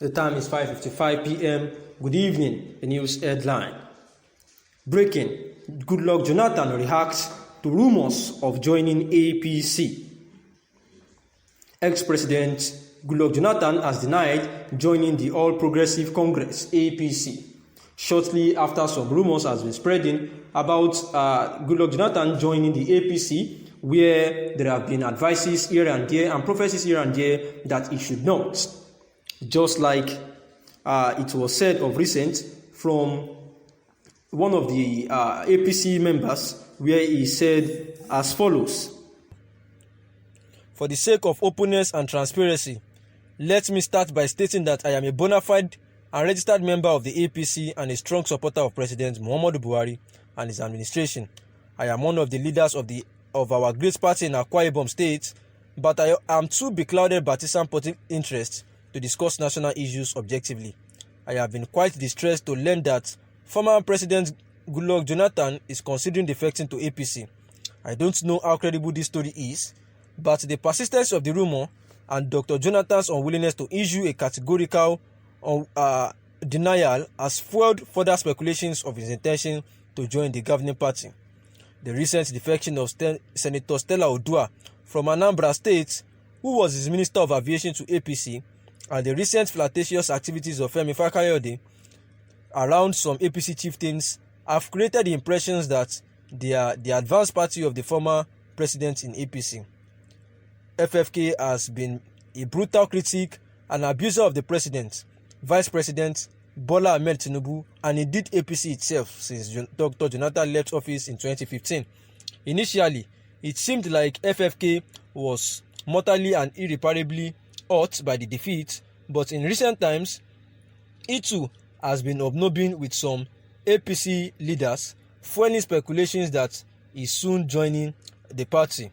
The time is 5:55 p.m. Good evening. The news headline. Breaking. Goodluck Jonathan reacts to rumors of joining APC. Ex-President Goodluck Jonathan has denied joining the All Progressive Congress (APC) shortly after some rumors has been spreading about Goodluck Jonathan joining the APC, where there have been advices here and there and prophecies here and there that he should not. Just like it was said of recent from one of the APC members, where he said as follows: For the sake of openness and transparency, let me start by stating that I am a bona fide and registered member of the APC and a strong supporter of President Muhammadu Buhari and his administration. I am one of the leaders of our great party in Akwa Ibom State, but I am too beclouded by partisan political interests to discuss national issues objectively. I have been quite distressed to learn that former President Goodluck Jonathan is considering defecting to APC. I don't know how credible this story is, but the persistence of the rumor and Dr. Jonathan's unwillingness to issue a categorical denial has fueled further speculations of his intention to join the governing party. The recent defection of Senator Stella Odua from Anambra State, who was his Minister of Aviation, to APC, and the recent flirtatious activities of Femi Fakayode around some APC chieftains have created the impressions that they are the advanced party of the former president in APC. FFK has been a brutal critic and abuser of the president, Vice President Bola Ahmed Tinubu, and indeed APC itself since Dr. Jonathan left office in 2015. Initially, it seemed like FFK was mortally and irreparably hurt by the defeat, but in recent times, he too has been hobnobbing with some APC leaders, fueling speculations that he's soon joining the party.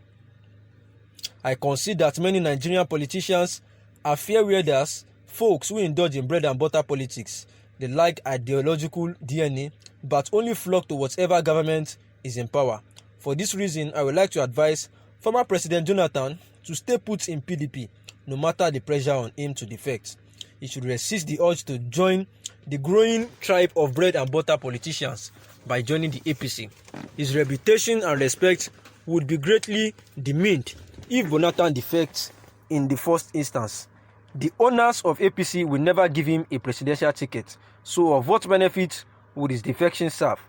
I concede that many Nigerian politicians are fair weathers, folks who indulge in bread and butter politics. They like ideological DNA, but only flock to whatever government is in power. For this reason, I would like to advise former President Jonathan to stay put in PDP, no matter the pressure on him to defect. He should resist the urge to join the growing tribe of bread and butter politicians by joining the APC. His reputation and respect would be greatly diminished if Jonathan defects in the first instance. The owners of APC will never give him a presidential ticket, so of what benefit would his defection serve?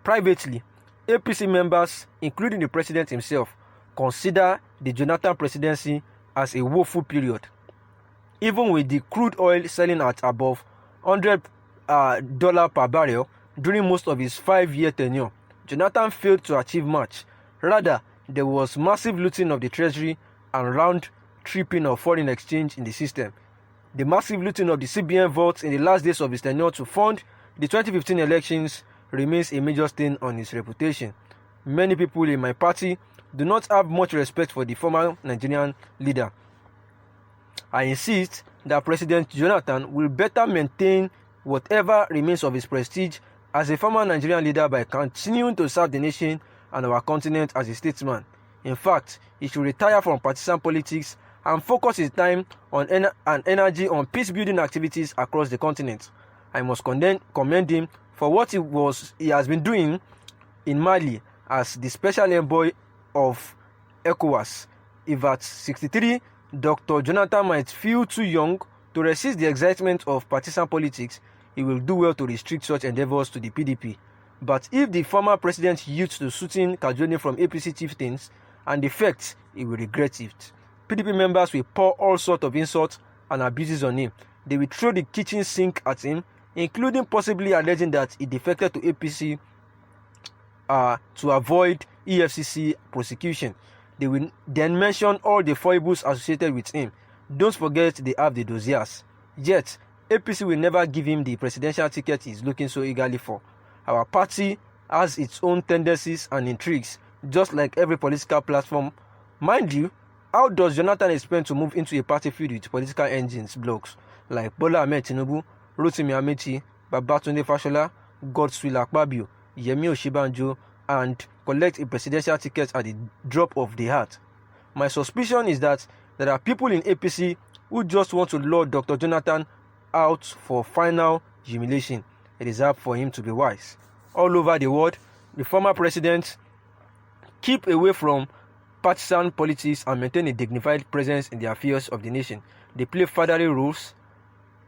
Privately, APC members, including the president himself, consider the Jonathan presidency as a woeful period. Even with the crude oil selling at above $100 per barrel during most of his 5-year tenure, Jonathan failed to achieve much. Rather, there was massive looting of the treasury and round-tripping of foreign exchange in the system. The massive looting of the CBN vaults in the last days of his tenure to fund the 2015 elections remains a major stain on his reputation. Many people in my party do not have much respect for the former Nigerian leader. I insist that President Jonathan will better maintain whatever remains of his prestige as a former Nigerian leader by continuing to serve the nation and our continent as a statesman. In fact, he should retire from partisan politics and focus his time on and energy on peace-building activities across the continent. I must commend him for what he has been doing in Mali as the special envoy of ECOWAS. If at 63, Dr. Jonathan might feel too young to resist the excitement of partisan politics, he will do well to restrict such endeavors to the PDP. But if the former president yields to suiting cajoling from APC chieftains and defects, he will regret it. PDP members will pour all sorts of insults and abuses on him. They will throw the kitchen sink at him, including possibly alleging that he defected to APC to avoid EFCC prosecution. They will then mention all the foibles associated with him. Don't forget they have the dossiers. Yet, APC will never give him the presidential ticket he is looking so eagerly for. Our party has its own tendencies and intrigues, just like every political platform. Mind you, how does Jonathan expect to move into a party filled with political engines blocks like Bola Ahmed Tinubu, Rotimi Amechi, Babatunde Fashola, Godswill Akpabio, Yemi Oshibanjo, and collect a presidential ticket at the drop of the hat? My suspicion is that there are people in APC who just want to lure Dr. Jonathan out for final humiliation. It is up for him to be wise. All over the world, the former president keep away from partisan politics and maintain a dignified presence in the affairs of the nation. They play fatherly roles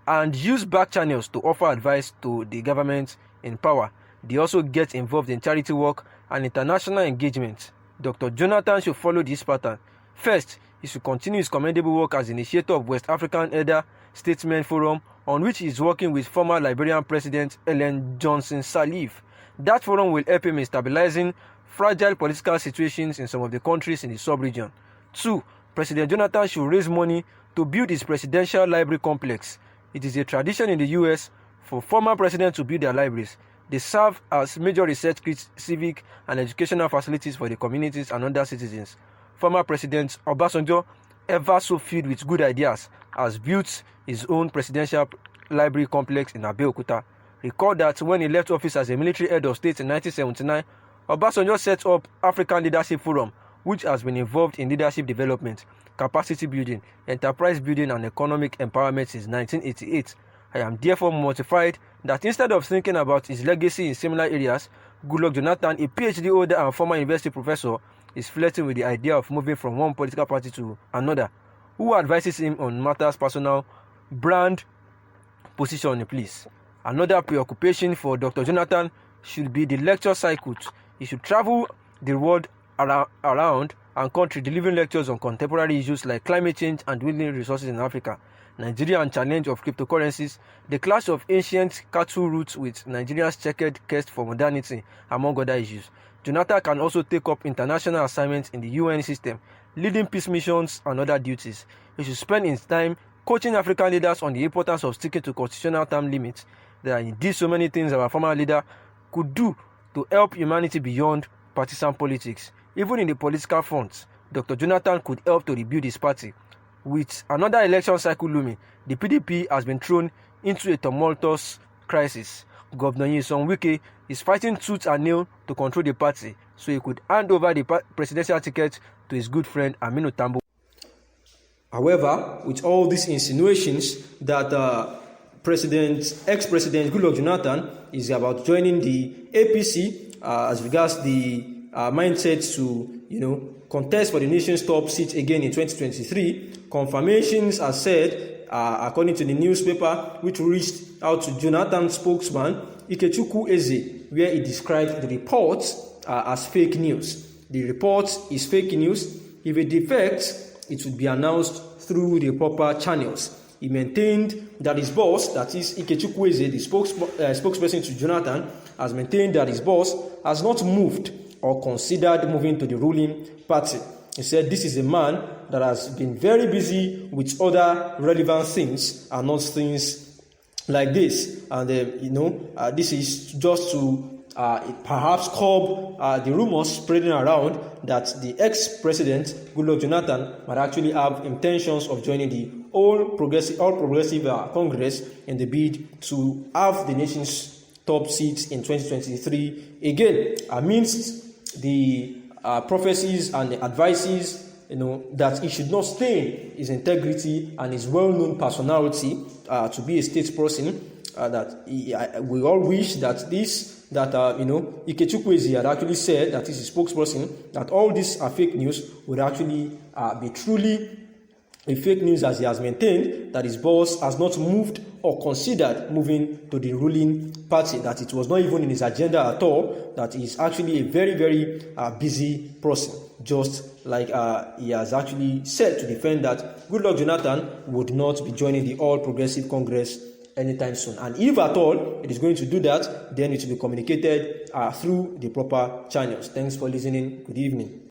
and use back channels to offer advice to the government in power. They also get involved in charity work and international engagement. Dr. Jonathan should follow this pattern. First, he should continue his commendable work as initiator of West African Elder Statesmen Forum, on which he is working with former Liberian President Ellen Johnson Sirleaf. That forum will help him in stabilizing fragile political situations in some of the countries in the sub-region. 2. President Jonathan should raise money to build his presidential library complex. It is a tradition in the US for former presidents to build their libraries. They serve as major research kits, civic and educational facilities for the communities and other citizens. Former President Obasanjo, ever so filled with good ideas, has built his own presidential library complex in Abeokuta. Recall that when he left office as a military head of state in 1979, Obasanjo set up African Leadership Forum, which has been involved in leadership development, capacity building, enterprise building and economic empowerment since 1988. I am therefore mortified that instead of thinking about his legacy in similar areas, Goodluck Jonathan, a PhD holder and former university professor, is flirting with the idea of moving from one political party to another. Who advises him on matters personal, brand, position, please? Another preoccupation for Dr. Jonathan should be the lecture cycles. He should travel the world around and country delivering lectures on contemporary issues like climate change and dwindling resources in Africa, Nigeria and challenge of cryptocurrencies, the clash of ancient cattle roots with Nigeria's checkered quest for modernity, among other issues. Jonathan can also take up international assignments in the UN system, leading peace missions and other duties. He should spend his time coaching African leaders on the importance of sticking to constitutional term limits. There are indeed so many things our former leader could do to help humanity beyond partisan politics. Even in the political front, Dr. Jonathan could help to rebuild his party. With another election cycle looming, the PDP has been thrown into a tumultuous crisis. Governor Nyesom Wike is fighting tooth and nail to control the party, so he could hand over the presidential ticket to his good friend Aminu Tambo. However, with all these insinuations that ex-president Goodluck Jonathan is about joining the APC as regards the mindset to, contest for the nation's top seat again in 2023, confirmations are said, according to the newspaper, which reached out to Jonathan's spokesman, Ikechukwu Eze, where he described the report as fake news. The report is fake news. If it defects, it would be announced through the proper channels. He maintained that his boss, that is Ikechukwu Eze, the spokesperson to Jonathan, has maintained that his boss has not moved or considered moving to the ruling party. He said this is a man that has been very busy with other relevant things and not things like this. And, this is just to perhaps curb the rumors spreading around that the ex-president, Goodluck Jonathan, might actually have intentions of joining the All Progressive Congress in the bid to have the nation's top seats in 2023 again, amidst the prophecies and the advices, that he should not stain his integrity and his well-known personality to be a statesperson. We all wish that Ikechukwu Eze had actually said, that is his spokesperson, that all these are fake news, would actually be truly a fake news, as he has maintained that his boss has not moved or considered moving to the ruling party, that it was not even in his agenda at all, that he is actually a very, very busy person, just like he has actually said to defend that Goodluck Jonathan would not be joining the All Progressive Congress anytime soon. And if at all it is going to do that, then it will be communicated through the proper channels. Thanks for listening. Good evening.